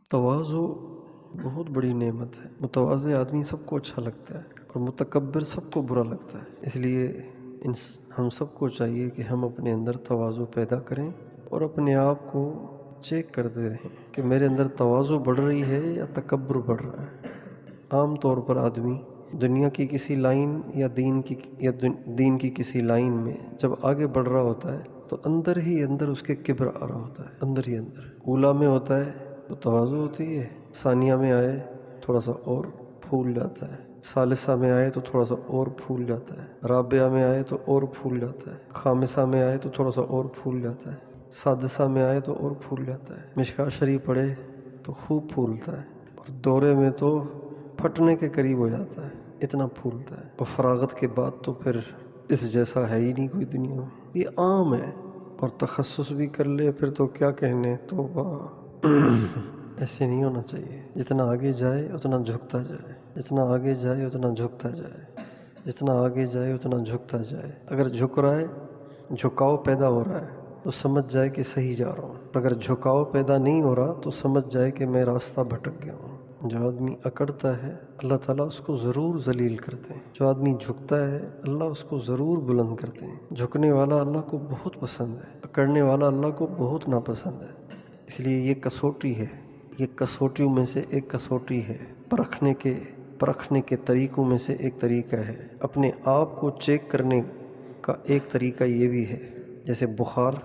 तवाज़ु बहुत बड़ी नेमत है। मुतवाज़े आदमी सबको अच्छा लगता है और मुतकब्बिर सबको बुरा लगता है। इसलिए हम सबको चाहिए कि हम अपने अंदर तवाज़ु पैदा करें और अपने आप को चेक करते रहें कि मेरे अंदर तवाज़ु बढ़ रही है या तकब्बुर बढ़ रहा है। आम तौर पर आदमी दुनिया की किसी लाइन या दीन की किसी लाइन में जब आगे बढ़ रहा होता है तो अंदर ही अंदर उसके किब्र आ रहा होता है। अंदर ही अंदर ऊला में होता है तो तवाज़ु होती है, सानिया में आए थोड़ा सा और फूल जाता है, सालिसा में आए तो थोड़ा सा और फूल जाता है, राबिया में आए तो और फूल जाता है, खामिसा में आए तो थोड़ा सा और फूल जाता है, सादिसा में आए तो और फूल जाता है, मिशका शरीफ पढ़े तो खूब फूलता है और दौरे में तो फटने के करीब हो जाता है, इतना फूलता है। और फरागत के बाद तो फिर इस जैसा है ही नहीं कोई दुनिया में। ये आम है। और तखस्सुस भी कर ले फिर तो क्या कहने, तो ऐसे नहीं होना चाहिए। जितना आगे जाए उतना झुकता जाए, जितना आगे जाए उतना झुकता जाए, जितना आगे जाए उतना झुकता जाए। अगर झुक रहा है, झुकाव पैदा हो रहा है तो समझ जाए कि सही जा रहा हूँ। अगर झुकाव पैदा नहीं हो रहा तो समझ जाए कि मैं रास्ता भटक गया हूँ। जो आदमी अकड़ता है अल्लाह ताला उसको ज़रूर जलील करते हैं। जो आदमी झुकता है अल्लाह उसको ज़रूर बुलंद करते हैं। झुकने वाला अल्लाह को बहुत पसंद है, अकड़ने वाला अल्लाह को बहुत नापसंद है। इसलिए ये कसौटी है, ये कसौटियों में से एक कसौटी है। परखने के तरीक़ों में से एक तरीक़ा है। अपने आप को चेक करने का एक तरीक़ा ये भी है। जैसे बुखार,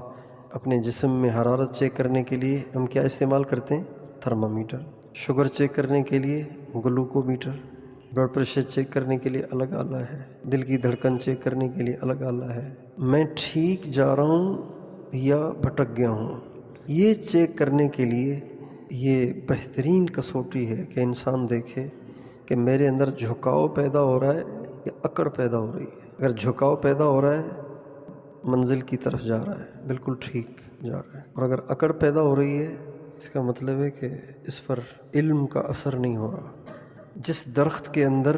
अपने जिस्म में हरारत चेक करने के लिए हम क्या इस्तेमाल करते हैं? थर्मामीटर। शुगर चेक करने के लिए ग्लूकोमीटर। ब्लड प्रेशर चेक करने के लिए अलग आला है। दिल की धड़कन चेक करने के लिए अलग आला है। मैं ठीक जा रहा हूँ या भटक गया हूँ, ये चेक करने के लिए ये बेहतरीन कसौटी है कि इंसान देखे कि मेरे अंदर झुकाव पैदा हो रहा है या अकड़ पैदा हो रही है। अगर झुकाव पैदा हो रहा है मंजिल की तरफ जा रहा है, बिल्कुल ठीक जा रहा है। और अगर अकड़ पैदा हो रही है इसका मतलब है कि इस पर इल्म का असर नहीं हो रहा। जिस दरख्त के अंदर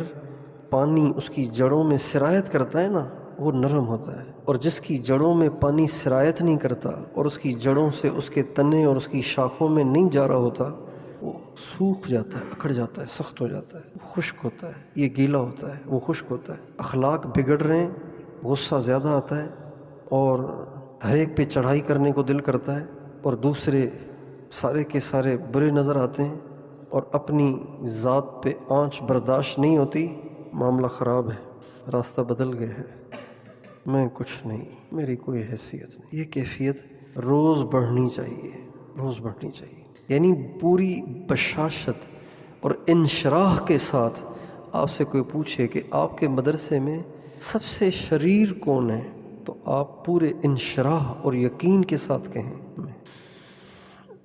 पानी उसकी जड़ों में सिरायत करता है ना, वो नरम होता है। और जिसकी जड़ों में पानी सिरायत नहीं करता और उसकी जड़ों से उसके तने और उसकी शाखों में नहीं जा रहा होता, वो सूख जाता है, अकड़ जाता है, सख्त हो जाता है, वो खुश्क होता है। ये गीला होता है, वो खुश्क होता है। अखलाक बिगड़ रहे हैं, गुस्सा ज़्यादा आता है और हर एक पे चढ़ाई करने को दिल करता है और दूसरे सारे के सारे बुरे नज़र आते हैं और अपनी ज़ात पे आँच बर्दाश्त नहीं होती। मामला ख़राब है, रास्ता बदल गया है, मैं कुछ नहीं, मेरी कोई हैसियत नहीं। ये कैफियत रोज़ बढ़नी चाहिए, रोज़ बढ़नी चाहिए। यानी पूरी बशाशत और इंशराह के साथ आपसे कोई पूछे कि आपके मदरसे में सबसे शरीर कौन है, तो आप पूरे इंशराह और यकीन के साथ कहें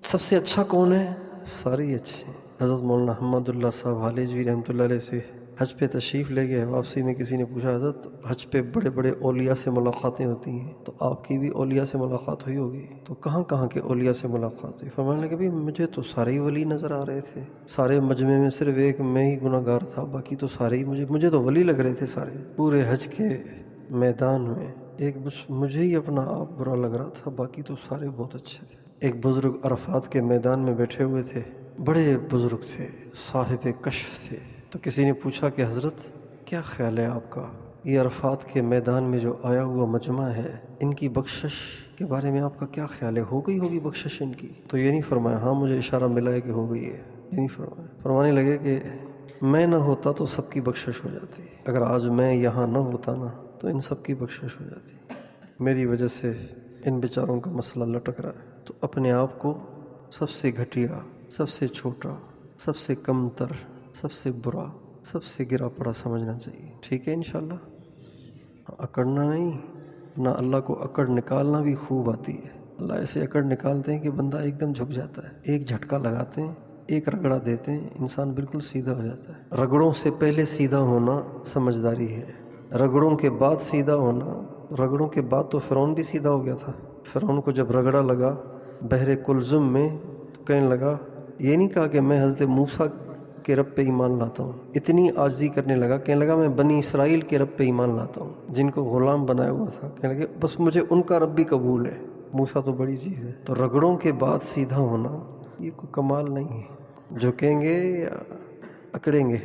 सबसे अच्छा कौन है? सारे ही अच्छे हैं। हज़रत मौलाना अहमदुल्लाह साहब हालेजवी रहमतुल्लाह अलैह से हज पे तशरीफ़ ले गए। वापसी में किसी ने पूछा, हज़रत हज पे बड़े बड़े औलिया से मुलाकातें होती हैं, तो आपकी भी औलिया से मुलाकात हुई होगी, तो कहाँ कहाँ के औलिया से मुलाकात हुई? फरमाने लगे, भाई मुझे तो सारे ही वली नज़र आ रहे थे, सारे मजमे में सिर्फ एक मैं ही गुनाहगार था, बाकी तो सारे ही मुझे तो वली लग रहे थे सारे। पूरे हज के मैदान में एक बस मुझे ही अपना आप बुरा लग रहा था, बाकी तो सारे बहुत अच्छे थे। एक बुज़ुर्ग अरफात के मैदान में बैठे हुए थे, बड़े बुज़ुर्ग थे, साहिब कश्फ थे। तो किसी ने पूछा कि हज़रत क्या ख्याल है आपका, ये अरफात के मैदान में जो आया हुआ मजमा है, इनकी बख्शिश के बारे में आपका क्या ख्याल है? हो गई होगी बख्शिश इनकी? तो ये नहीं फरमाया, हाँ मुझे इशारा मिला है कि हो गई है। ये नहीं फरमाया। फरमाने लगे कि मैं ना होता तो सबकी बख्शिश हो जाती, अगर आज मैं यहाँ ना होता ना तो इन सब की बख्शिश हो जाती। मेरी वजह से इन बेचारों का मसला लटक रहा है। तो अपने आप को सबसे घटिया, सबसे छोटा, सबसे कमतर, सबसे बुरा, सबसे गिरा पड़ा समझना चाहिए। ठीक है इंशाल्लाह। अकड़ना नहीं ना, अल्लाह को अकड़ निकालना भी खूब आती है। अल्लाह ऐसे अकड़ निकालते हैं कि बंदा एकदम झुक जाता है। एक झटका लगाते हैं, एक रगड़ा देते हैं, इंसान बिल्कुल सीधा हो जाता है। रगड़ों से पहले सीधा होना समझदारी है, रगड़ों के बाद सीधा होना। रगड़ों के बाद तो फ़िरौन भी सीधा हो गया था। फ़िरौन को जब रगड़ा लगा बहरे कुलज़ुम में, तो कहने लगा, ये नहीं कहा कि मैं हज़रत मूसा के रब पे ईमान लाता हूँ, इतनी आजिज़ी करने लगा, कहने लगा मैं बनी इसराइल के रब पे ईमान लाता हूँ, जिनको ग़ुलाम बनाया हुआ था। कहने लगे बस मुझे उनका रब भी कबूल है, मूसा तो बड़ी चीज़ है। तो रगड़ों के बाद सीधा होना ये कोई कमाल नहीं है, جھکیں گے یا اکڑیں گے؟